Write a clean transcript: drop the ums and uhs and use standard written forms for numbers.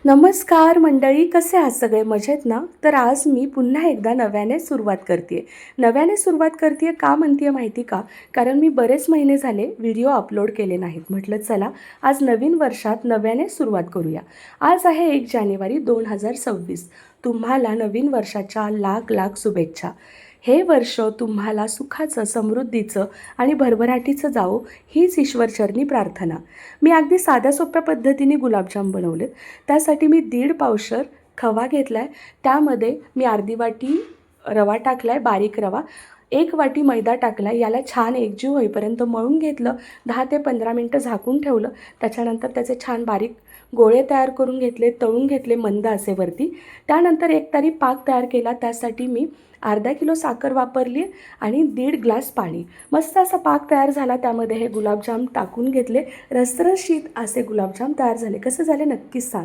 नमस्कार मंडळी, कसे आहात सगळे? मजेत ना? तर आज मी पुन्हा एकदा नव्याने सुरुवात करते नव्याने सुरुवात करते का म्हणते माहिती का? कारण मी बरेच महिने झाले व्हिडिओ अपलोड केले नाहीत. म्हटलं चला आज नवीन वर्षात नव्याने सुरुवात करूया. आज आहे 1 जानेवारी 2026. तुम्हाला नवीन वर्षाच्या लाख लाख शुभेच्छा. हे वर्ष तुम्हाला सुखाचं, समृद्धीचं आणि भरभराटीचं जावो हीच ईश्वरचरणी प्रार्थना. मी अगदी साध्या सोप्या पद्धतीने गुलाबजाम बनवलेत. त्यासाठी मी 1.5 पावशर खवा घेतला आहे. त्यामध्ये मी अर्धी वाटी रवा टाकला आहे, बारीक रवा. 1 वाटी मैदा टाकला आहे. याला छान एकजीव होईपर्यंत मळून घेतलं. 10 ते 15 मिनटं झाकून ठेवलं. त्याच्यानंतर त्याचे छान बारीक गोळे तयार करून घेतले, तळून घेतले मंद आचेवरती. त्यानंतर एक तारी पाक तयार केला. त्यासाठी मी अर्धा किलो साखर वापरली आणि 1.5 ग्लास पाणी. मस्त असा पाक तयार झाला. त्यामध्ये हे गुलाबजाम टाकून घेतले. रसरशीत असे गुलाबजाम तयार झाले. कसे झाले नक्कीच सांगा.